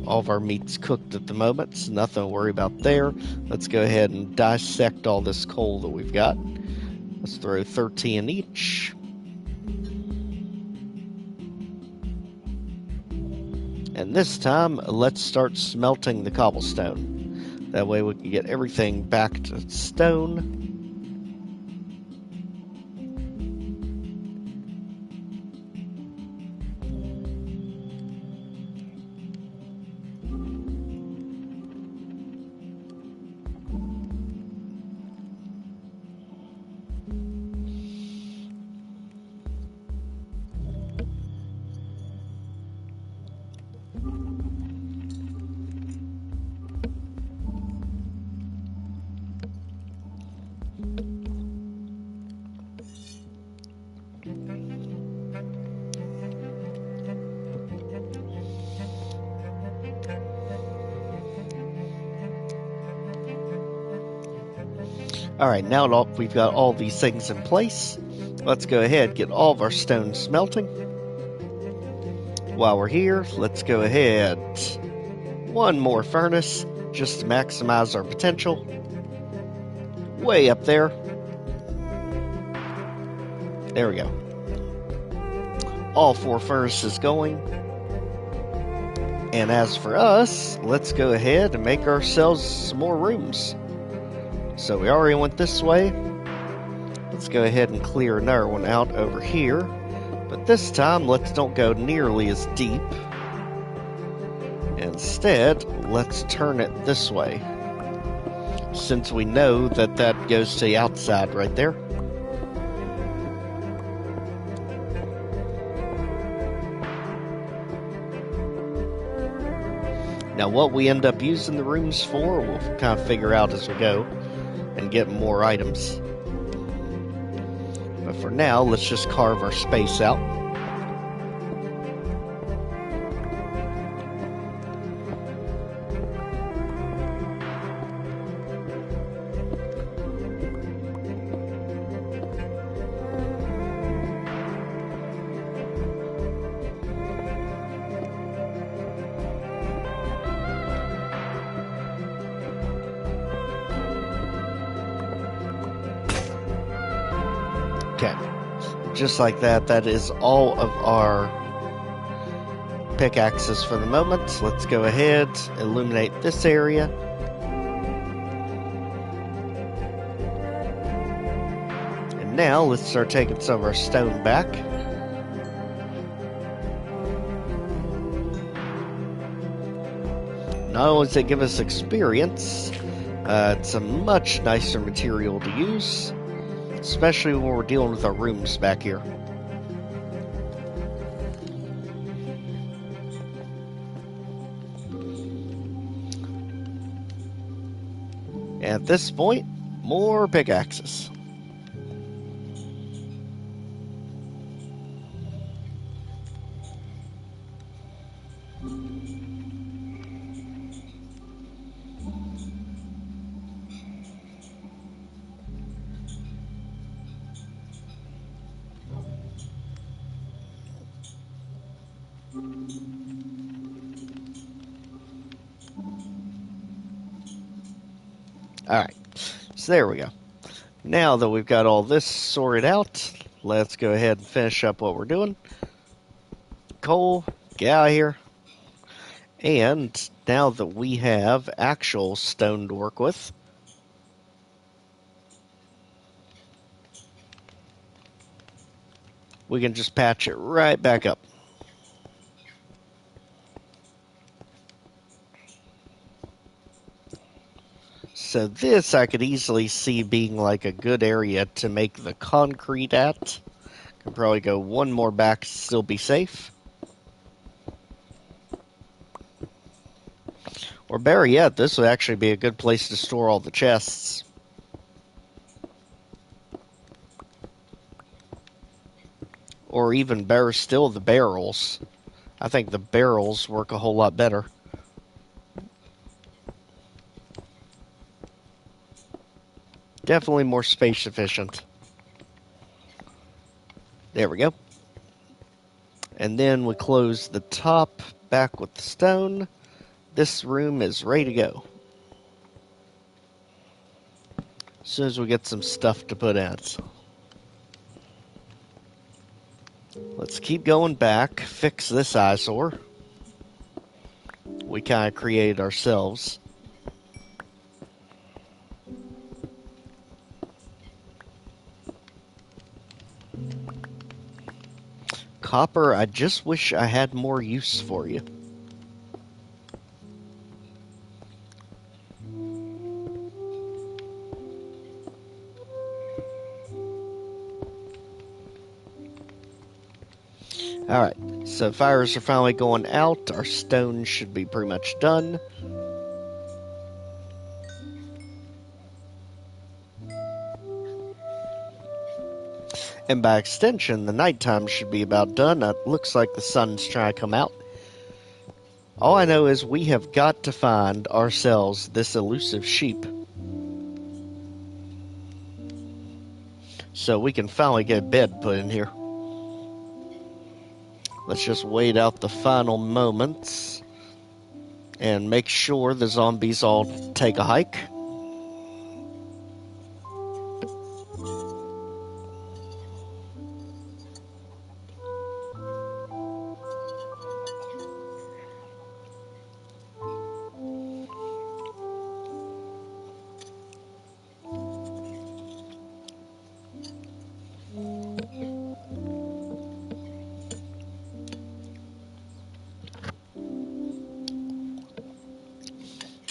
All of our meat's cooked at the moment, so nothing to worry about there. Let's go ahead and dissect all this coal that we've got. Let's throw 13 in each. And this time, let's start smelting the cobblestone. That way we can get everything back to stone. Alright, now that we've got all these things in place, let's go ahead and get all of our stone smelting. While we're here, let's go ahead. One more furnace, just to maximize our potential. Way up there. There we go. All 4 furnaces going. And as for us, let's go ahead and make ourselves some more rooms. So we already went this way. Let's go ahead and clear another one out over here. But this time, let's don't go nearly as deep. Instead, let's turn it this way. Since we know that that goes to the outside right there. Now what we end up using the rooms for, we'll kind of figure out as we go and get more items. But for now, let's just carve our space out. Okay, just like that, that is all of our pickaxes for the moment. Let's go ahead, illuminate this area. And now let's start taking some of our stone back. Not only does it give us experience, it's a much nicer material to use. Especially when we're dealing with our rooms back here. At this point, more pickaxes. Alright, so there we go. Now that we've got all this sorted out, let's go ahead and finish up what we're doing. Coal, get out of here. And now that we have actual stone to work with, we can just patch it right back up. So this I could easily see being like a good area to make the concrete at. Could probably go one more back, still be safe. Or better yet, this would actually be a good place to store all the chests. Or even better still, the barrels. I think the barrels work a whole lot better. Definitely more space efficient. There we go. And then we close the top back with the stone. This room is ready to go. As soon as we get some stuff to put in. Let's keep going back, fix this eyesore. We kind of created ourselves. Copper, I just wish I had more use for you. Alright, so fires are finally going out. Our stone should be pretty much done. And by extension, the nighttime should be about done. It looks like the sun's trying to come out. All I know is we have got to find ourselves this elusive sheep. so we can finally get a bed put in here. Let's just wait out the final moments and make sure the zombies all take a hike.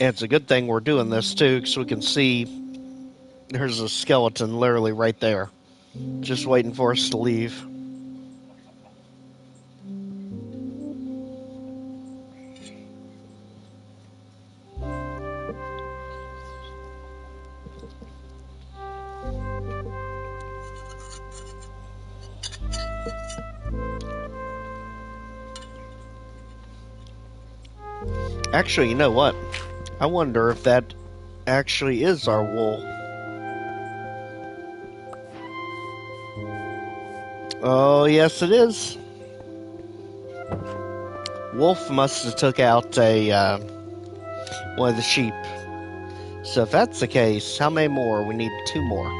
And it's a good thing we're doing this too, because we can see there's a skeleton literally right there, just waiting for us to leave. Actually, you know what? I wonder if that actually is our wool. Oh, yes it is. Wolf must have took out one of the sheep. So if that's the case, how many more? We need 2 more.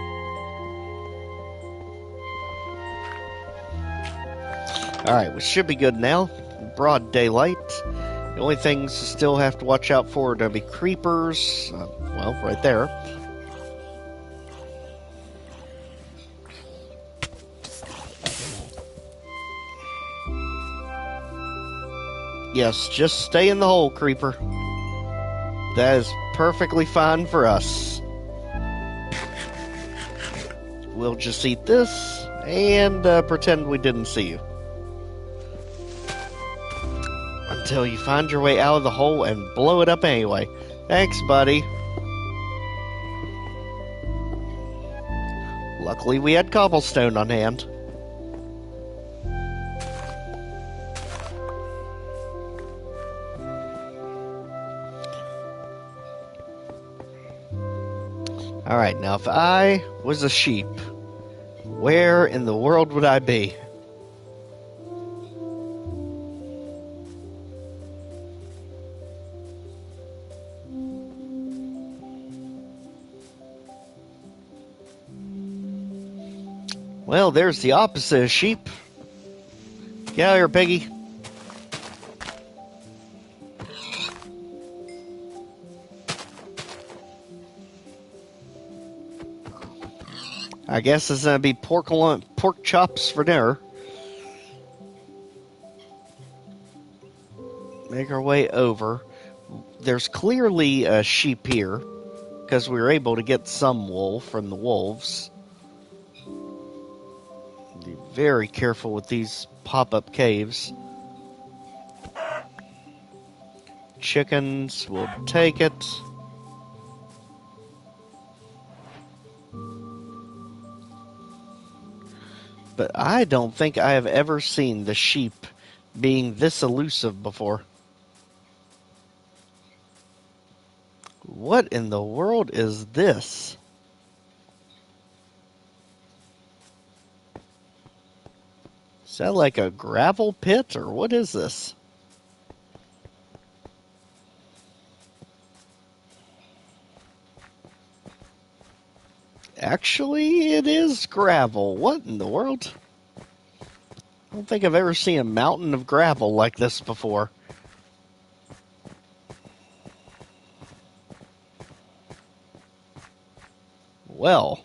Alright, we should be good now. Broad daylight. The only things to still have to watch out for are going to be creepers. Well, right there. Yes, just stay in the hole, creeper. That is perfectly fine for us. We'll just eat this and pretend we didn't see you. Until you find your way out of the hole and blow it up anyway. Thanks, buddy. Luckily, we had cobblestone on hand. Alright, now if I was a sheep, where in the world would I be? Well, there's the opposite of sheep. Get out here, piggy. I guess it's gonna be pork chops for dinner. Make our way over. There's clearly a sheep here, because we were able to get some wool from the wolves. Be very careful with these pop-up caves. Chickens, we'll take it. But I don't think I have ever seen the sheep being this elusive before. What in the world is this? Is that like a gravel pit, or what is this? Actually, it is gravel. What in the world? I don't think I've ever seen a mountain of gravel like this before. Well,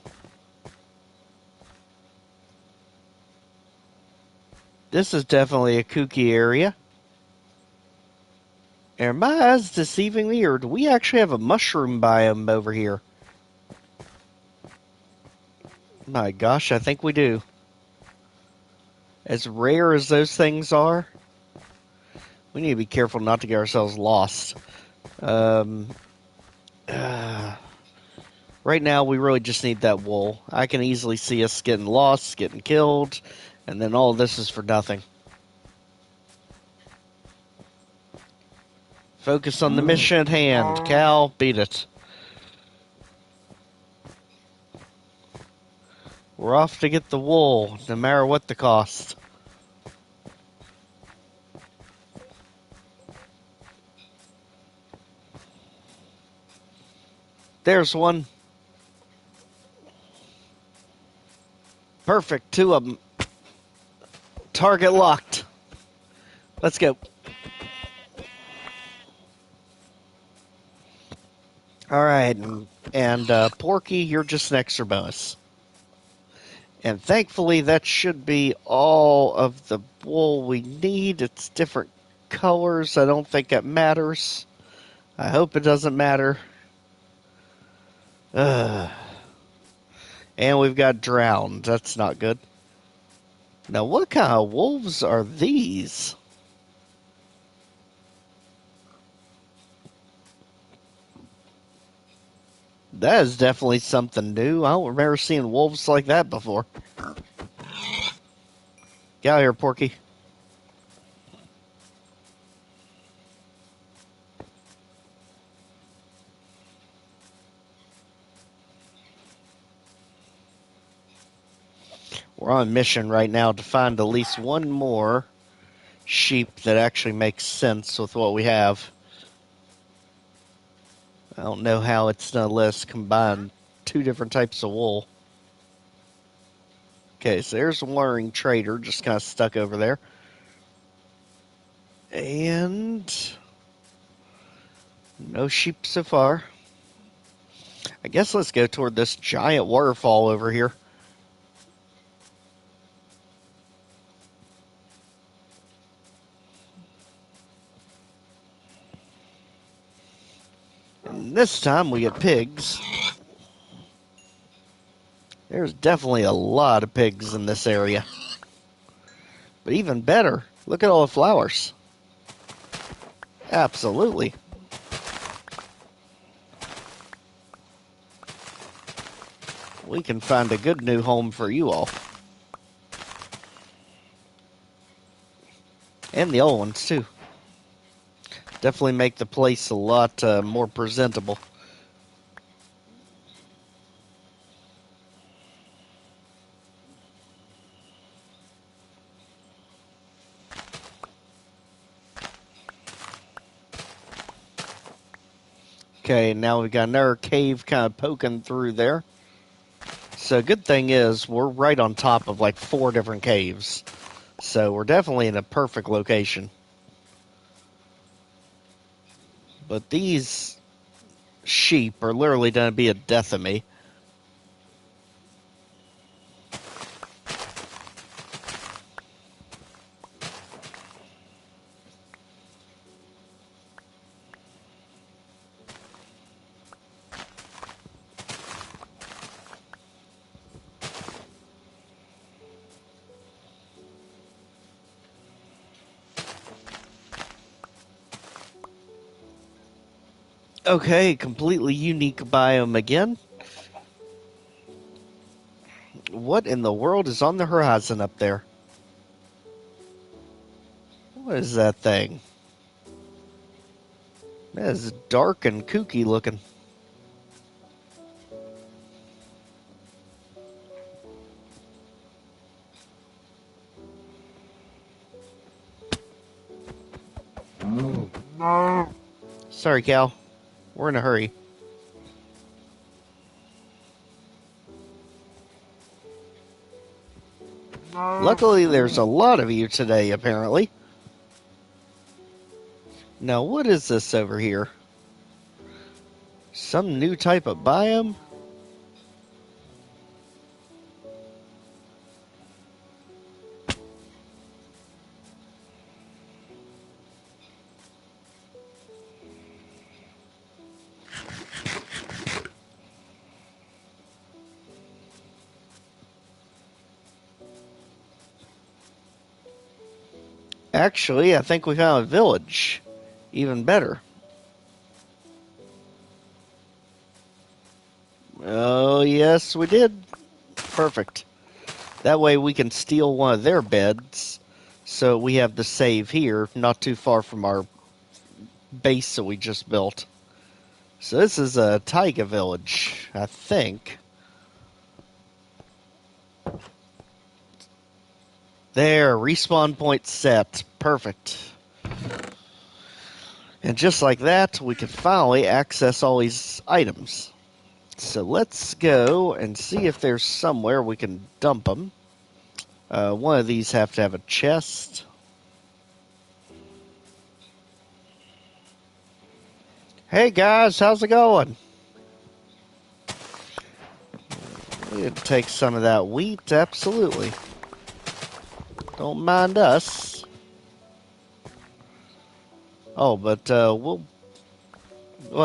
this is definitely a kooky area. Are my eyes deceiving me, or do we actually have a mushroom biome over here? My gosh, I think we do. As rare as those things are, we need to be careful not to get ourselves lost. Right now, we really just need that wool. I can easily see us getting lost, getting killed, and then all this is for nothing. Focus on the mission at hand. Cal, beat it. We're off to get the wool, no matter what the cost. There's one. Perfect, 2 of them. Target locked. Let's go. Alright, and Porky, you're just an extra bonus. And thankfully, that should be all of the wool we need. It's different colors. I don't think it matters. I hope it doesn't matter. And we've got drowned. That's not good. Now, what kind of wolves are these? That is definitely something new. I don't remember seeing wolves like that before. Get out of here, Porky. We're on a mission right now to find at least one more sheep that actually makes sense with what we have. I don't know how it's going to let us combine 2 different types of wool. Okay, so there's a wandering trader just kind of stuck over there. And no sheep so far. I guess let's go toward this giant waterfall over here. And this time we get pigs. There's definitely a lot of pigs in this area. But even better, look at all the flowers. Absolutely. We can find a good new home for you all. And the old ones, too. Definitely make the place a lot more presentable. Okay, now we've got another cave kind of poking through there. So good thing is we're right on top of like 4 different caves. So we're definitely in a perfect location. But these sheep are literally going to be a death of me. Okay, completely unique biome again. What in the world is on the horizon up there? What is that thing? That is dark and kooky looking. Sorry, Cal. We're in a hurry. Luckily, there's a lot of you today, apparently. Now, what is this over here? Some new type of biome? Actually, I think we found a village. Even better. Oh, yes, we did. Perfect. That way we can steal one of their beds, so we have the save here, not too far from our base that we just built. So this is a taiga village, I think. There, respawn point set. Perfect. And just like that, we can finally access all these items. So let's go and see if there's somewhere we can dump them. One of these have to have a chest. Hey guys, how's it going? We could take some of that wheat, absolutely. Don't mind us. Oh, but well,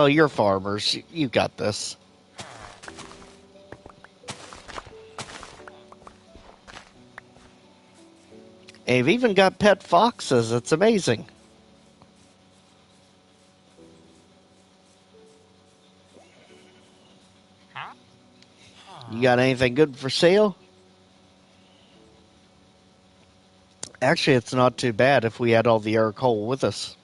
you're farmers. You got this. They've even got pet foxes. It's amazing. You got anything good for sale? Actually, it's not too bad if we had all the air coal with us.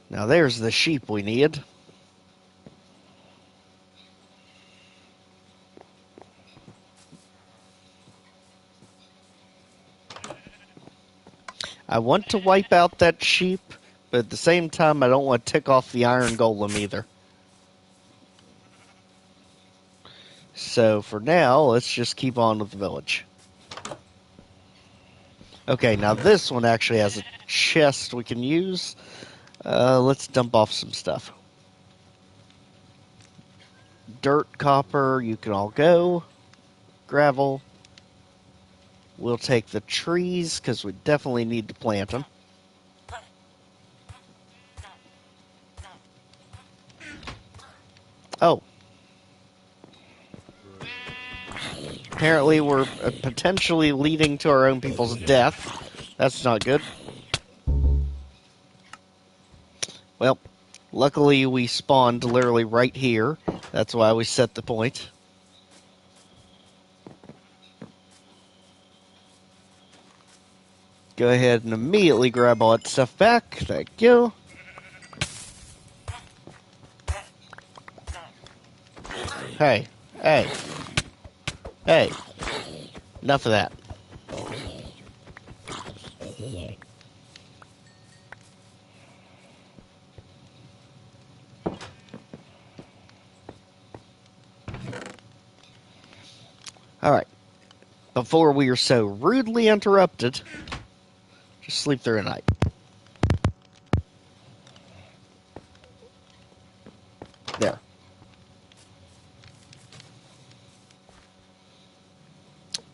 Now there's the sheep we need. I want to wipe out that sheep, but at the same time, I don't want to tick off the iron golem either. So for now, let's just keep on with the village. Okay, now this one actually has a chest we can use. Let's dump off some stuff. Dirt, copper, you can all go. Gravel. We'll take the trees, because we definitely need to plant them. Oh. Apparently we're potentially leading to our own people's death. That's not good. Well, luckily we spawned literally right here. That's why we set the point. Go ahead and immediately grab all that stuff back. Thank you. Hey, hey, hey. Enough of that. Alright. Before we are so rudely interrupted, just sleep through a night. There.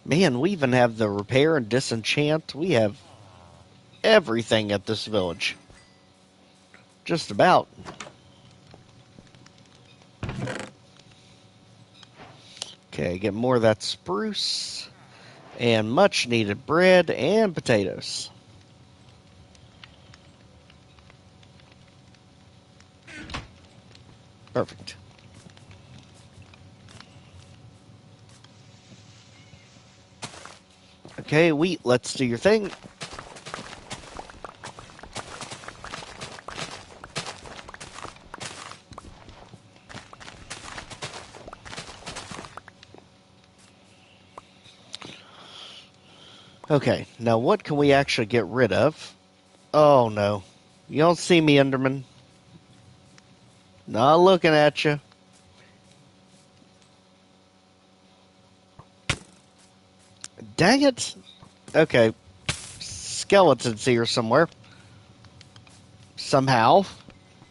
Man, we even have the repair and disenchant. We have everything at this village. Just about. Okay, get more of that spruce. And much needed bread and potatoes. Perfect. Okay, wheat, let's do your thing. Okay, now what can we actually get rid of? Oh no. You don't see me, Enderman. Not looking at you. Dang it. Okay. Skeleton's here somewhere. Somehow.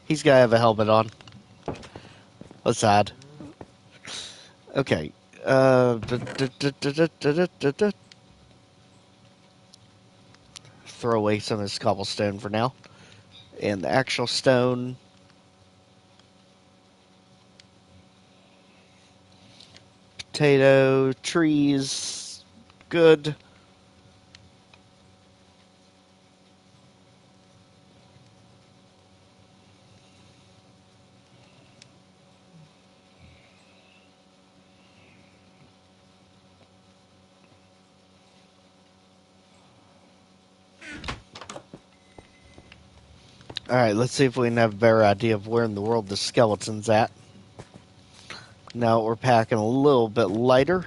He's gotta have a helmet on. Let's hide. Okay. Throw away some of this cobblestone for now. And the actual stone. Potato, trees. Good. Alright, let's see if we can have a better idea of where in the world the skeleton's at. Now we're packing a little bit lighter.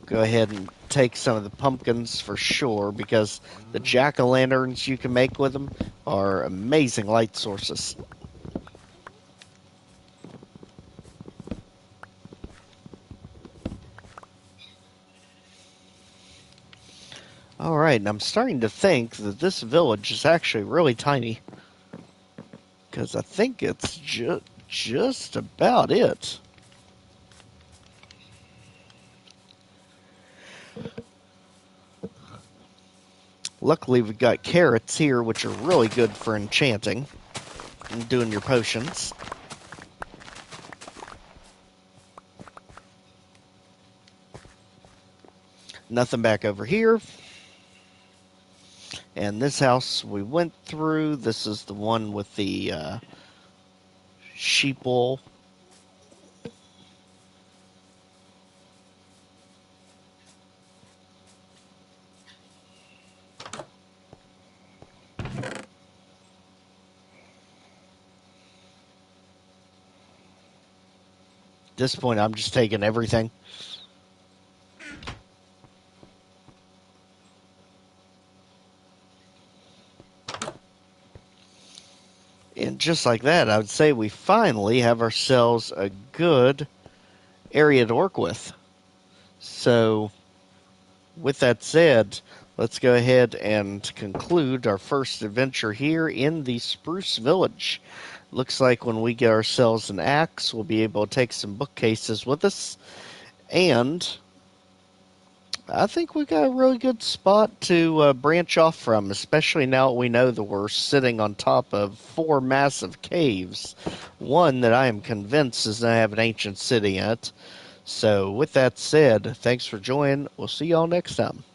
Go ahead and take some of the pumpkins for sure, because the jack-o'-lanterns you can make with them are amazing light sources. Alright, and I'm starting to think that this village is actually really tiny, because I think it's just about it. Luckily, we've got carrots here, which are really good for enchanting and doing your potions. Nothing back over here. And this house we went through, this is the one with the sheep wool. At this point, I'm just taking everything. And just like that, I would say we finally have ourselves a good area to work with. So, with that said, let's go ahead and conclude our first adventure here in the Spruce Village. Looks like when we get ourselves an axe, we'll be able to take some bookcases with us. And I think we got a really good spot to branch off from, especially now that we know that we're sitting on top of 4 massive caves. One that I am convinced does not have an ancient city in it. So with that said, thanks for joining. We'll see y'all next time.